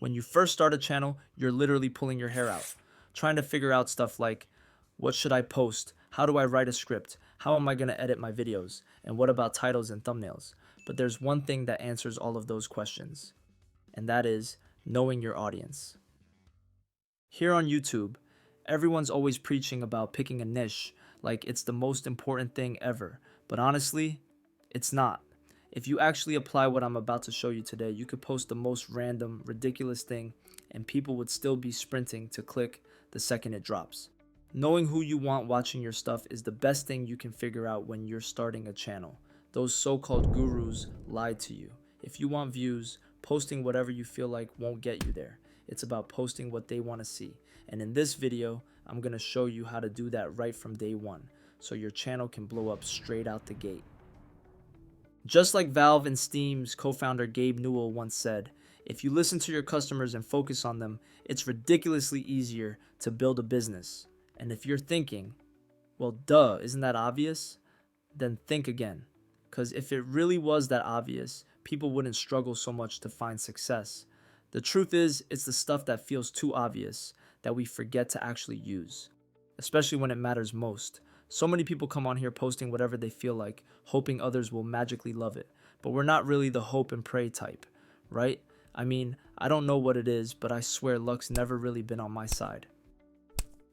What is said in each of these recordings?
When you first start a channel, you're literally pulling your hair out, trying to figure out stuff like, what should I post? How do I write a script? How am I going to edit my videos? And what about titles and thumbnails? But there's one thing that answers all of those questions, and that is knowing your audience. Here on YouTube, everyone's always preaching about picking a niche like it's the most important thing ever, but honestly, it's not. If you actually apply what I'm about to show you today, you could post the most random, ridiculous thing, and people would still be sprinting to click the second it drops. Knowing who you want watching your stuff is the best thing you can figure out when you're starting a channel. Those so-called gurus lied to you. If you want views, posting whatever you feel like won't get you there. It's about posting what they want to see. And in this video, I'm going to show you how to do that right from day one, so your channel can blow up straight out the gate. Just like Valve and Steam's co-founder Gabe Newell once said, if you listen to your customers and focus on them, it's ridiculously easier to build a business. And if you're thinking, well, duh, isn't that obvious? Then think again. Because if it really was that obvious, people wouldn't struggle so much to find success. The truth is, it's the stuff that feels too obvious that we forget to actually use, especially when it matters most. So many people come on here posting whatever they feel like, hoping others will magically love it. But we're not really the hope and pray type, right? I mean, I don't know what it is, but I swear luck's never really been on my side.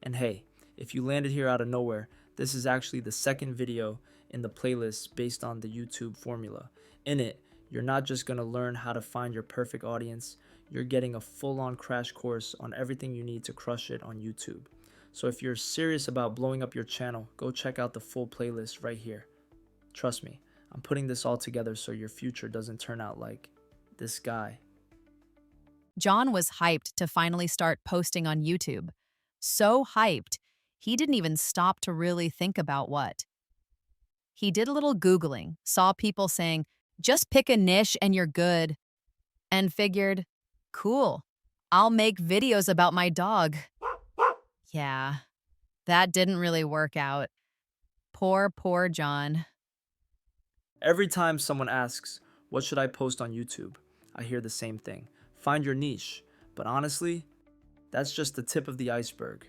And hey, if you landed here out of nowhere, this is actually the second video in the playlist based on the YouTube formula. In it, you're not just going to learn how to find your perfect audience, you're getting a full-on crash course on everything you need to crush it on YouTube. So if you're serious about blowing up your channel, go check out the full playlist right here. Trust me, I'm putting this all together so your future doesn't turn out like this guy. John was hyped to finally start posting on YouTube. So hyped, he didn't even stop to really think about what. He did a little Googling, saw people saying, just pick a niche and you're good, and figured, cool, I'll make videos about my dog. Yeah, that didn't really work out. Poor John. Every time someone asks, what should I post on YouTube? I hear the same thing. Find your niche. But honestly, that's just the tip of the iceberg.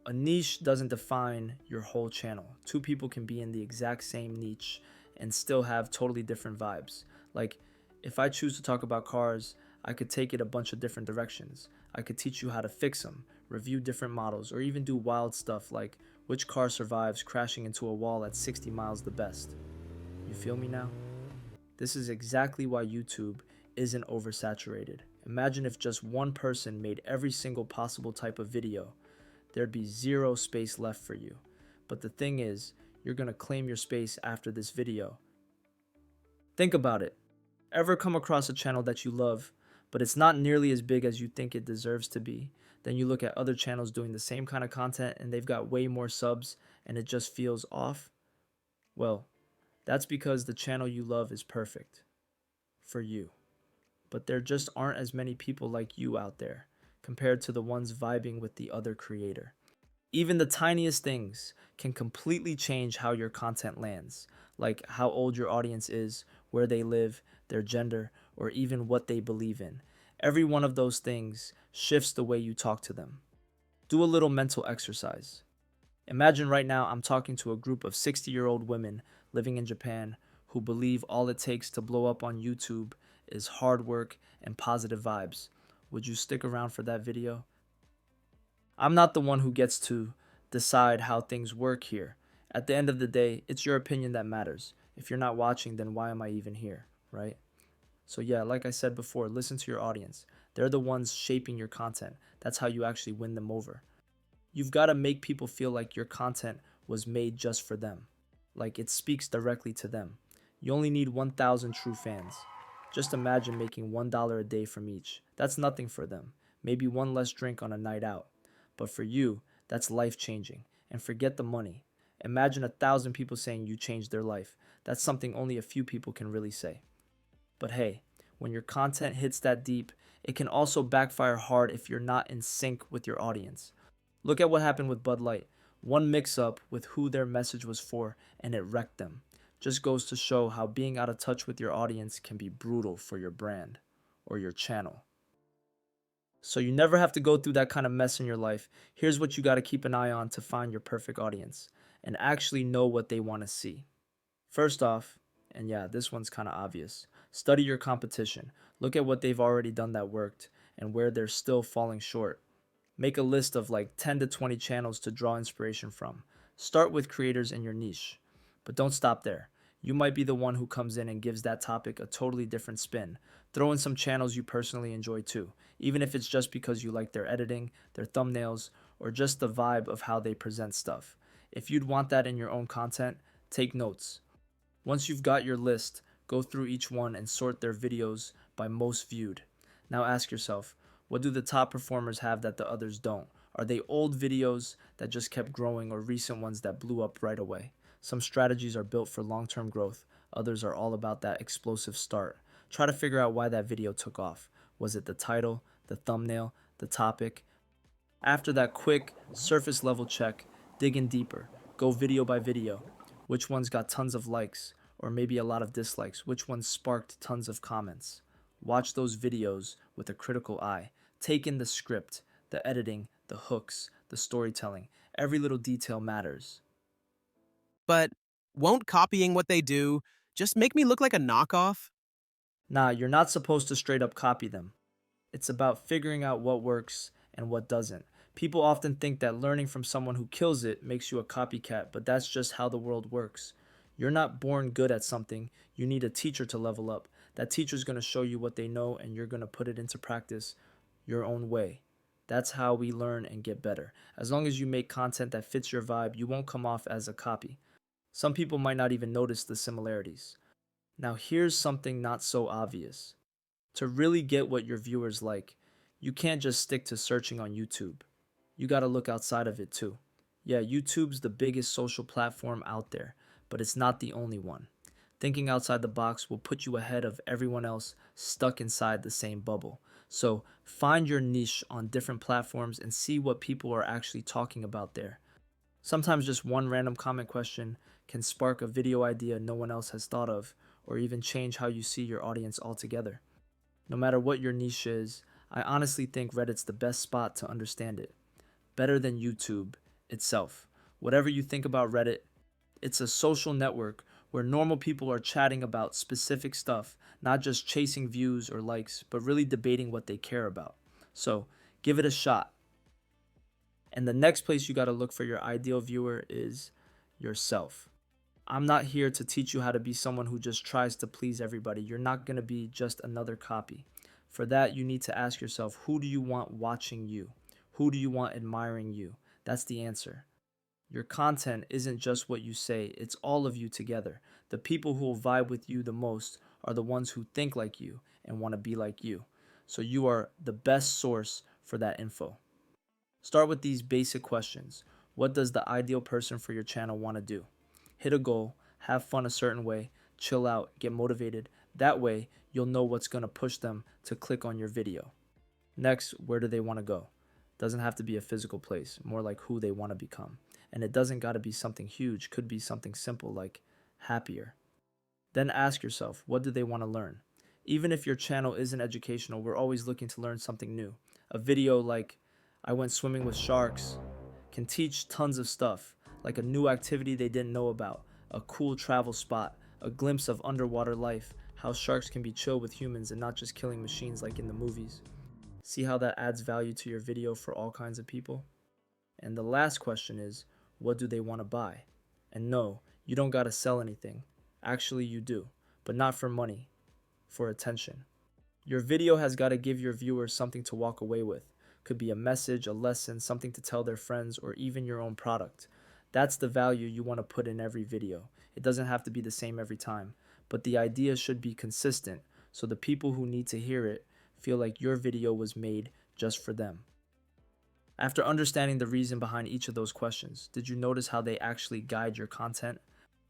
A niche doesn't define your whole channel. Two people can be in the exact same niche and still have totally different vibes. Like, if I choose to talk about cars, I could take it a bunch of different directions. I could teach you how to fix them, review different models, or even do wild stuff like which car survives crashing into a wall at 60 miles the best. You feel me now? This is exactly why YouTube isn't oversaturated. Imagine if just one person made every single possible type of video. There'd be zero space left for you. But the thing is, you're gonna claim your space after this video. Think about it. Ever come across a channel that you love, but it's not nearly as big as you think it deserves to be? Then you look at other channels doing the same kind of content and they've got way more subs and it just feels off? Well, that's because the channel you love is perfect for you. But there just aren't as many people like you out there compared to the ones vibing with the other creator. Even the tiniest things can completely change how your content lands, like how old your audience is, where they live, their gender, or even what they believe in. Every one of those things shifts the way you talk to them. Do a little mental exercise. Imagine right now I'm talking to a group of 60-year-old women living in Japan who believe all it takes to blow up on YouTube is hard work and positive vibes. Would you stick around for that video? I'm not the one who gets to decide how things work here. At the end of the day, it's your opinion that matters. If you're not watching, then why am I even here, right? So yeah, like I said before, listen to your audience. They're the ones shaping your content. That's how you actually win them over. You've got to make people feel like your content was made just for them, like it speaks directly to them. You only need 1,000 true fans. Just imagine making $1 a day from each. That's nothing for them. Maybe one less drink on a night out. But for you, that's life-changing. And forget the money. Imagine 1,000 people saying you changed their life. That's something only a few people can really say. But hey, when your content hits that deep, it can also backfire hard if you're not in sync with your audience. Look at what happened with Bud Light. One mix-up with who their message was for, and it wrecked them. Just goes to show how being out of touch with your audience can be brutal for your brand or your channel. So you never have to go through that kind of mess in your life. Here's what you got to keep an eye on to find your perfect audience and actually know what they want to see. First off, and yeah, this one's kind of obvious, study your competition. Look at what they've already done that worked and where they're still falling short. Make a list of like 10 to 20 channels to draw inspiration from. Start with creators in your niche, but don't stop there. You might be the one who comes in and gives that topic a totally different spin. Throw in some channels you personally enjoy too, even if it's just because you like their editing, their thumbnails, or just the vibe of how they present stuff. If you'd want that in your own content, take notes. Once you've got your list, go through each one and sort their videos by most viewed. Now ask yourself, what do the top performers have that the others don't? Are they old videos that just kept growing or recent ones that blew up right away? Some strategies are built for long term growth, others are all about that explosive start. Try to figure out why that video took off. Was it the title, the thumbnail, the topic? After that quick, surface level check, dig in deeper. Go video by video. Which ones got tons of likes, or maybe a lot of dislikes? Which ones sparked tons of comments? Watch those videos with a critical eye. Take in the script, the editing, the hooks, the storytelling. Every little detail matters. But won't copying what they do just make me look like a knockoff? Nah, you're not supposed to straight up copy them. It's about figuring out what works and what doesn't. People often think that learning from someone who kills it makes you a copycat, but that's just how the world works. You're not born good at something, you need a teacher to level up. That teacher's going to show you what they know, and you're going to put it into practice your own way. That's how we learn and get better. As long as you make content that fits your vibe, you won't come off as a copy. Some people might not even notice the similarities. Now, here's something not so obvious. To really get what your viewers like, you can't just stick to searching on YouTube. You gotta look outside of it too. Yeah, YouTube's the biggest social platform out there, but it's not the only one. Thinking outside the box will put you ahead of everyone else stuck inside the same bubble. So find your niche on different platforms and see what people are actually talking about there. Sometimes just one random comment question can spark a video idea no one else has thought of, or even change how you see your audience altogether. No matter what your niche is, I honestly think Reddit's the best spot to understand it. Better than YouTube itself. Whatever you think about Reddit, it's a social network where normal people are chatting about specific stuff, not just chasing views or likes, but really debating what they care about. So give it a shot. And the next place you got to look for your ideal viewer is yourself. I'm not here to teach you how to be someone who just tries to please everybody. You're not going to be just another copy. For that, you need to ask yourself, who do you want watching you? Who do you want admiring you? That's the answer. Your content isn't just what you say, it's all of you together. The people who will vibe with you the most are the ones who think like you and want to be like you. So you are the best source for that info. Start with these basic questions. What does the ideal person for your channel want to do? Hit a goal, have fun a certain way, chill out, get motivated. That way, you'll know what's going to push them to click on your video. Next, where do they want to go? Doesn't have to be a physical place, more like who they want to become. And it doesn't got to be something huge, could be something simple like happier. Then ask yourself, what do they want to learn? Even if your channel isn't educational, we're always looking to learn something new. A video like I went swimming with sharks can teach tons of stuff, like a new activity they didn't know about, a cool travel spot, a glimpse of underwater life, how sharks can be chill with humans and not just killing machines like in the movies. See how that adds value to your video for all kinds of people? And the last question is, what do they want to buy? And no, you don't gotta sell anything. Actually, you do, but not for money, for attention. Your video has got to give your viewers something to walk away with. Could be a message, a lesson, something to tell their friends, or even your own product. That's the value you want to put in every video. It doesn't have to be the same every time, but the idea should be consistent so the people who need to hear it feel like your video was made just for them. After understanding the reason behind each of those questions, did you notice how they actually guide your content?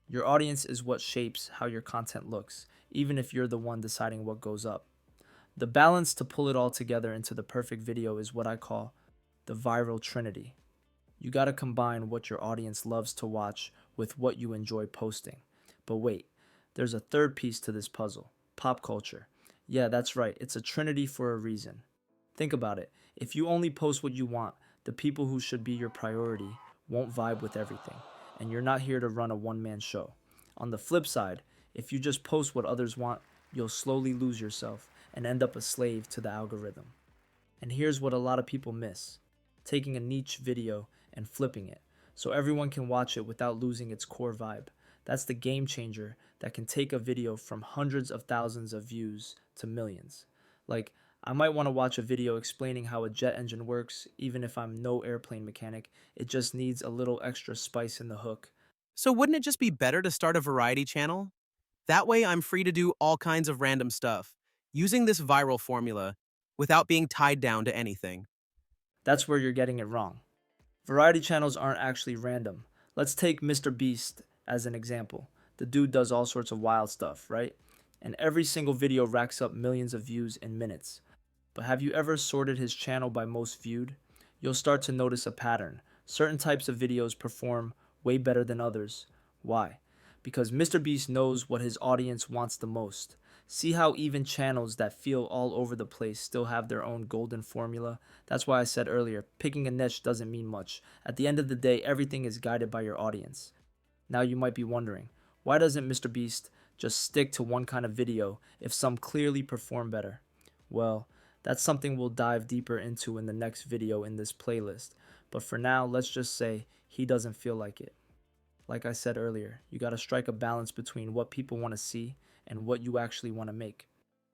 Your audience is what shapes how your content looks, even if you're the one deciding what goes up. The balance to pull it all together into the perfect video is what I call the Viral Trinity. You gotta combine what your audience loves to watch with what you enjoy posting. But wait, there's a third piece to this puzzle: pop culture. Yeah, that's right, it's a trinity for a reason. Think about it. If you only post what you want, the people who should be your priority won't vibe with everything, and you're not here to run a one-man show. On the flip side, if you just post what others want, you'll slowly lose yourself and end up a slave to the algorithm. And here's what a lot of people miss: taking a niche video and flipping it so everyone can watch it without losing its core vibe. That's the game changer that can take a video from hundreds of thousands of views to millions. Like, I might want to watch a video explaining how a jet engine works, even if I'm no airplane mechanic. It just needs a little extra spice in the hook. So wouldn't it just be better to start a variety channel? That way I'm free to do all kinds of random stuff, using this viral formula without being tied down to anything. That's where you're getting it wrong. Variety channels aren't actually random. Let's take Mr. Beast as an example. The dude does all sorts of wild stuff, right? And every single video racks up millions of views in minutes. But have you ever sorted his channel by most viewed? You'll start to notice a pattern. Certain types of videos perform way better than others. Why? Because Mr. Beast knows what his audience wants the most. See how even channels that feel all over the place still have their own golden formula? That's why I said earlier, picking a niche doesn't mean much. At the end of the day, everything is guided by your audience. Now you might be wondering, why doesn't Mr. Beast just stick to one kind of video if some clearly perform better? Well, that's something we'll dive deeper into in the next video in this playlist. But for now, let's just say he doesn't feel like it. Like I said earlier, you gotta strike a balance between what people want to see and what you actually want to make.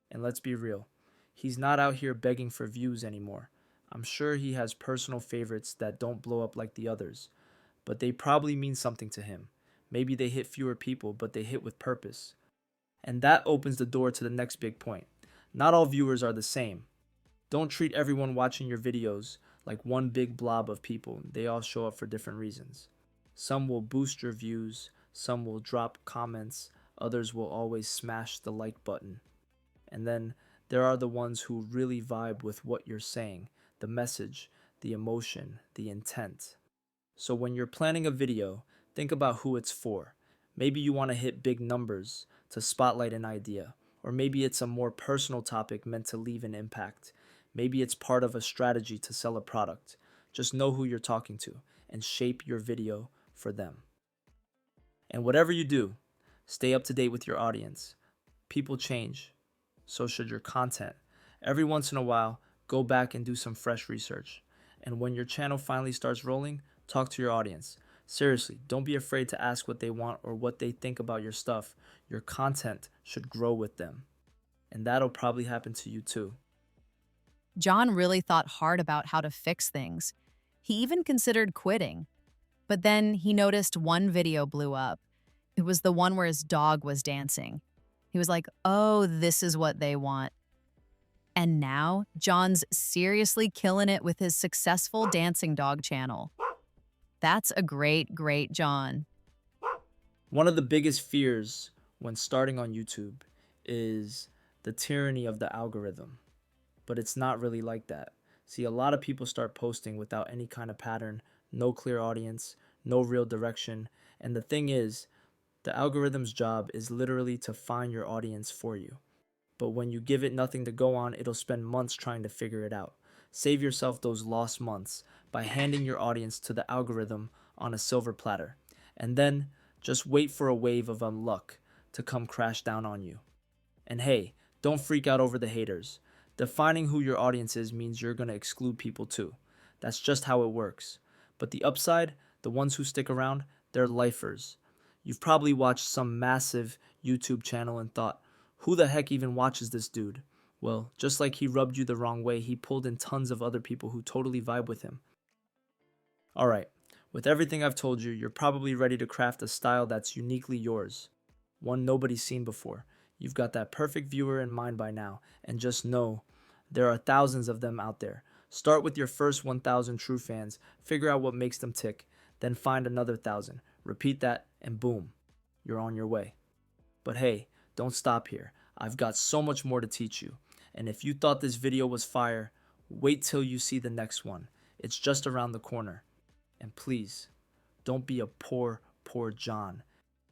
And let's be real, he's not out here begging for views anymore. I'm sure he has personal favorites that don't blow up like the others, but they probably mean something to him. Maybe they hit fewer people, but they hit with purpose. And that opens the door to the next big point. Not all viewers are the same. Don't treat everyone watching your videos like one big blob of people. They all show up for different reasons. Some will boost your views, some will drop comments, others will always smash the like button. And then there are the ones who really vibe with what you're saying, the message, the emotion, the intent. So when you're planning a video, think about who it's for. Maybe you want to hit big numbers to spotlight an idea, or maybe it's a more personal topic meant to leave an impact. Maybe it's part of a strategy to sell a product. Just know who you're talking to and shape your video for them. And whatever you do, stay up to date with your audience. People change, so should your content. Every once in a while, go back and do some fresh research. And when your channel finally starts rolling, talk to your audience. Seriously, don't be afraid to ask what they want or what they think about your stuff. Your content should grow with them. And that'll probably happen to you too. John really thought hard about how to fix things. He even considered quitting. But then he noticed one video blew up. It was the one where his dog was dancing. He was like, oh, this is what they want. And now, John's seriously killing it with his successful dancing dog channel. That's a great John. One of the biggest fears when starting on YouTube is the tyranny of the algorithm. But it's not really like that. See, a lot of people start posting without any kind of pattern, no clear audience, no real direction. And the thing is, the algorithm's job is literally to find your audience for you. But when you give it nothing to go on, it'll spend months trying to figure it out. Save yourself those lost months by handing your audience to the algorithm on a silver platter. And then just wait for a wave of unluck to come crash down on you. And hey, don't freak out over the haters. Defining who your audience is means you're going to exclude people too. That's just how it works. But the upside, the ones who stick around, they're lifers. You've probably watched some massive YouTube channel and thought, who the heck even watches this dude? Well, just like he rubbed you the wrong way, he pulled in tons of other people who totally vibe with him. Alright, with everything I've told you, you're probably ready to craft a style that's uniquely yours. One nobody's seen before. You've got that perfect viewer in mind by now, and just know, there are thousands of them out there. Start with your first 1,000 true fans, figure out what makes them tick, then find another 1,000. Repeat that, and boom, you're on your way. But hey, don't stop here. I've got so much more to teach you. And if you thought this video was fire, wait till you see the next one. It's just around the corner. And please, don't be a poor John.